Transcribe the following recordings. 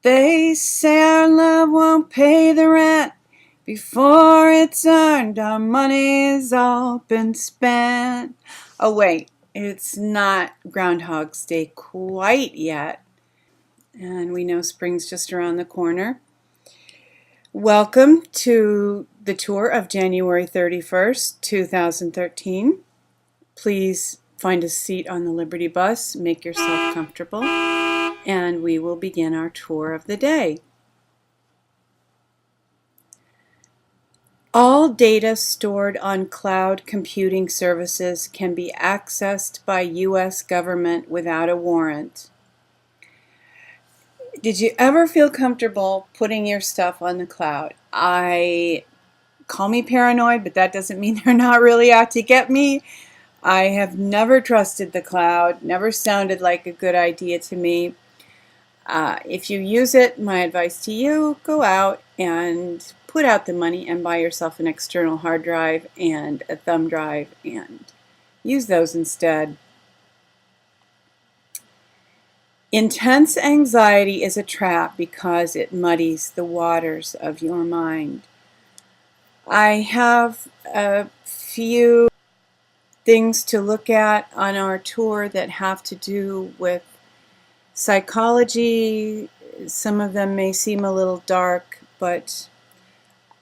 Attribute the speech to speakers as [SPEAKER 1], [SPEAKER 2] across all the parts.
[SPEAKER 1] They say our love won't pay the rent before it's earned. Our money's all been spent. Oh wait, it's not Groundhog's Day quite yet. And we know spring's just around the corner. Welcome to the tour of January 31st, 2013. Please find a seat on the Liberty Bus, make yourself comfortable, and we will begin our tour of the day. All data stored on cloud computing services can be accessed by U.S. government without a warrant. Did you ever feel comfortable putting your stuff on the cloud? Call me paranoid, but that doesn't mean they're not really out to get me. I have never trusted the cloud, never sounded like a good idea to me. If you use it, my advice to you, go out and put out the money and buy yourself an external hard drive and a thumb drive and use those instead. Intense anxiety is a trap because it muddies the waters of your mind. I have a few things to look at on our tour that have to do with psychology. Some of them may seem a little dark, but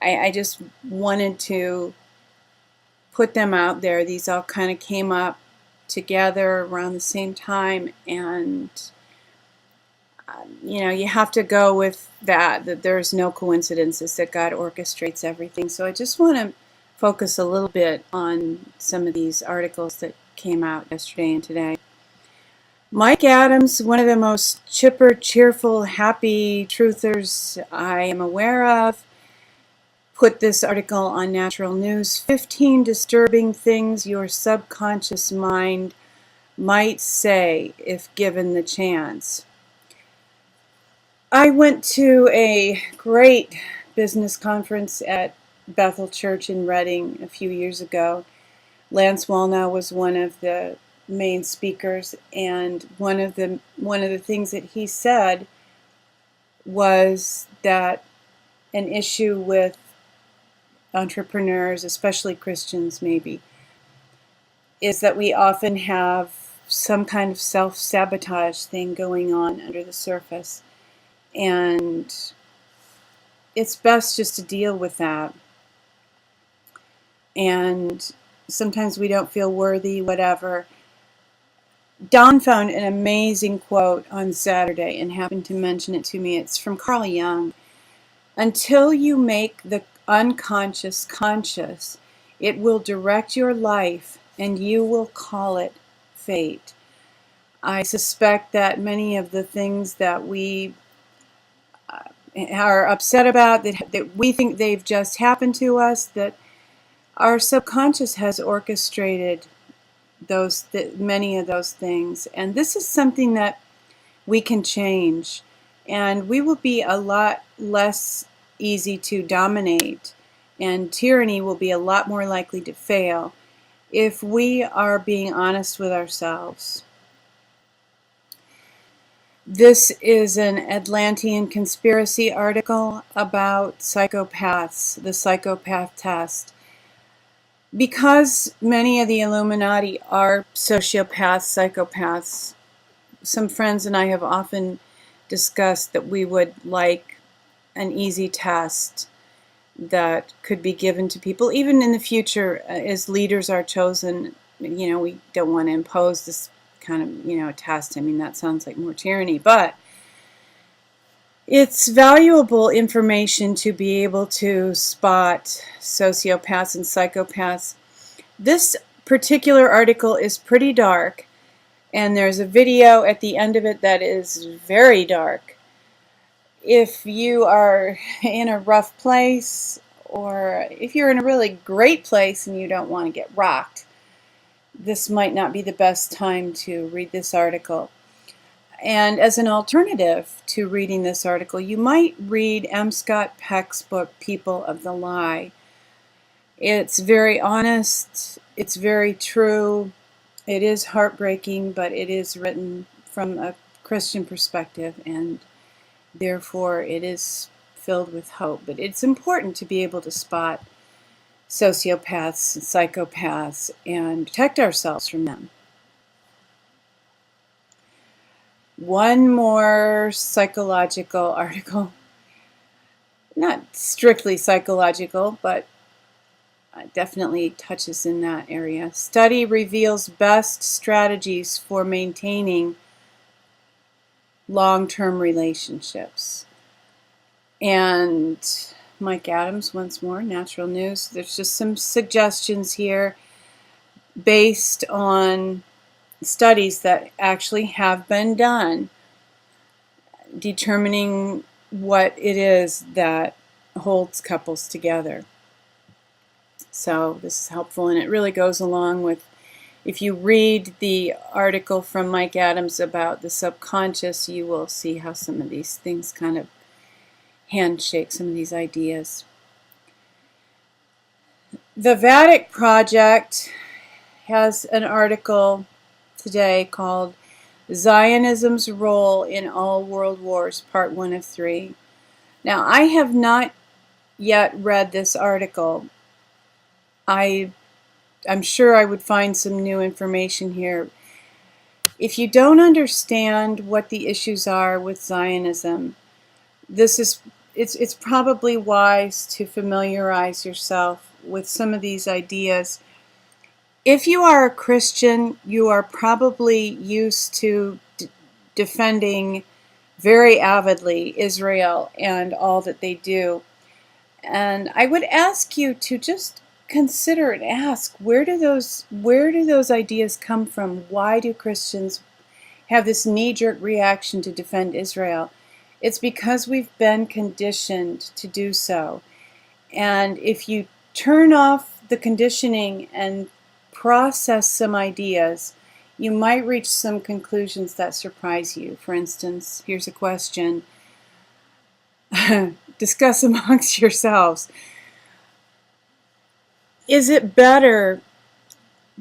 [SPEAKER 1] I just wanted to put them out there. These all kind of came up together around the same time, and you have to go with that there's no coincidences, that God orchestrates everything. So I just want to focus a little bit on some of these articles that came out yesterday and today. Mike Adams, one of the most chipper, cheerful, happy truthers I am aware of, put this article on Natural News: 15 disturbing things your subconscious mind might say if given the chance. I went to a great business conference at Bethel Church in Reading a few years ago. Lance Wallnau was one of the main speakers, and one of the things that he said was that an issue with entrepreneurs, especially Christians maybe, is that we often have some kind of self-sabotage thing going on under the surface, and it's best just to deal with that. And sometimes we don't feel worthy, whatever. Don found an amazing quote on Saturday and happened to mention it to me. It's from Carl Jung. Until you make the unconscious conscious, it will direct your life and you will call it fate. I suspect that many of the things that we are upset about, that we think they've just happened to us, that our subconscious has orchestrated many of those things. And this is something that we can change, and we will be a lot less easy to dominate, and tyranny will be a lot more likely to fail if we are being honest with ourselves. This is an Atlantean conspiracy article about psychopaths, the Psychopath Test. Because many of the Illuminati are sociopaths, psychopaths, some friends and I have often discussed that we would like an easy test that could be given to people, even in the future as leaders are chosen. We don't want to impose this kind of, test. I mean, that sounds like more tyranny, but it's valuable information to be able to spot sociopaths and psychopaths. This particular article is pretty dark, and there's a video at the end of it that is very dark. If you are in a rough place, or if you're in a really great place and you don't want to get rocked, this might not be the best time to read this article. And as an alternative to reading this article, you might read M. Scott Peck's book, People of the Lie. It's very honest, it's very true, it is heartbreaking, but it is written from a Christian perspective, and Therefore, it is filled with hope. But it's important to be able to spot sociopaths and psychopaths and protect ourselves from them. One more psychological article. Not strictly psychological, but definitely touches in that area. Study reveals best strategies for maintaining long-term relationships. And Mike Adams, once more, Natural News. There's just some suggestions here based on studies that actually have been done, determining what it is that holds couples together. So this is helpful, and it really goes along with, if you read the article from Mike Adams about the subconscious, you will see how some of these things kind of handshake some of these ideas. The Vatican Project has an article today called Zionism's Role in All World Wars, Part 1 of 3. Now, I have not yet read this article. I'm sure I would find some new information here. If you don't understand what the issues are with Zionism, it's probably wise to familiarize yourself with some of these ideas. If you are a Christian, you are probably used to defending very avidly Israel and all that they do. And I would ask you to just consider and ask, where do those ideas come from? Why do Christians have this knee-jerk reaction to defend Israel? It's because we've been conditioned to do so. And if you turn off the conditioning and process some ideas, you might reach some conclusions that surprise you. For instance, here's a question. Discuss amongst yourselves. Is it better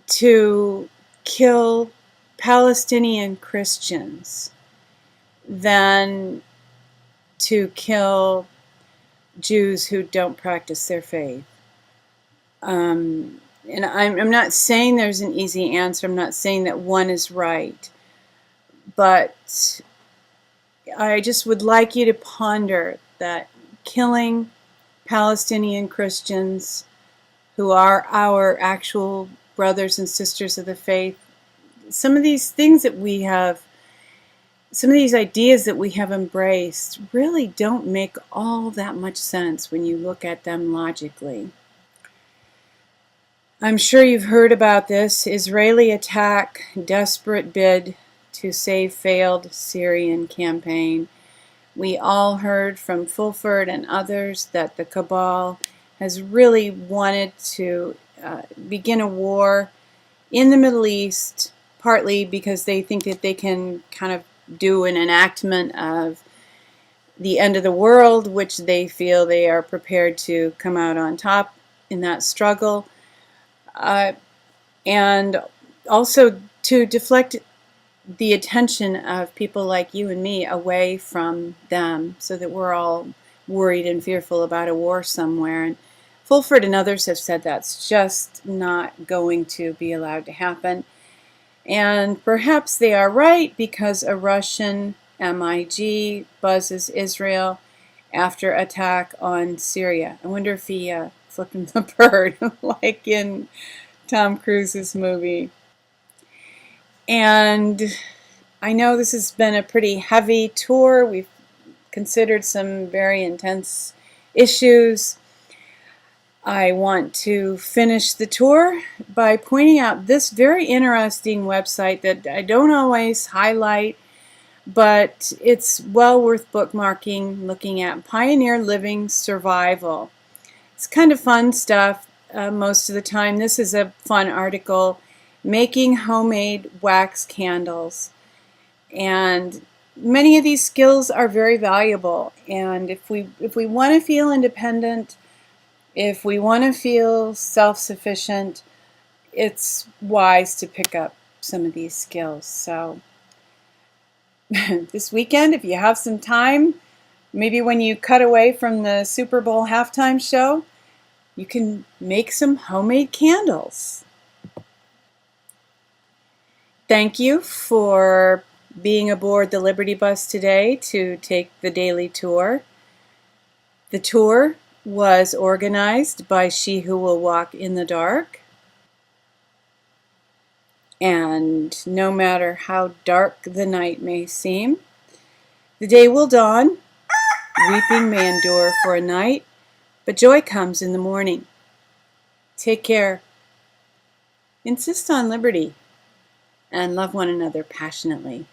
[SPEAKER 1] to kill Palestinian Christians than to kill Jews who don't practice their faith? And I'm not saying there's an easy answer. I'm not saying that one is right. But I just would like you to ponder that killing Palestinian Christians who are our actual brothers and sisters of the faith, some of these things that we have, some of these ideas that we have embraced really don't make all that much sense when you look at them logically. I'm sure you've heard about this Israeli attack, desperate bid to save failed Syrian campaign. We all heard from Fulford and others that the cabal has really wanted to begin a war in the Middle East, partly because they think that they can kind of do an enactment of the end of the world, which they feel they are prepared to come out on top in that struggle. And also to deflect the attention of people like you and me away from them, so that we're all worried and fearful about a war somewhere. And Fulford and others have said that's just not going to be allowed to happen. And perhaps they are right, because a Russian MiG buzzes Israel after attack on Syria. I wonder if he flipped him the bird, like in Tom Cruise's movie. And I know this has been a pretty heavy tour. We've considered some very intense issues. I want to finish the tour by pointing out this very interesting website that I don't always highlight, but it's well worth bookmarking, looking at Pioneer Living Survival. It's kind of fun stuff most of the time. This is a fun article, making homemade wax candles. And many of these skills are very valuable. And if we want to feel independent, if we want to feel self-sufficient, it's wise to pick up some of these skills. So this weekend, if you have some time, Maybe when you cut away from the Super Bowl halftime show, you can make some homemade candles. Thank you for being aboard the Liberty Bus today to take the daily tour. The tour was organized by She Who Will Walk in the Dark. And no matter how dark the night may seem, the day will dawn. Weeping may endure for a night, but joy comes in the morning. Take care. Insist on liberty and love one another passionately.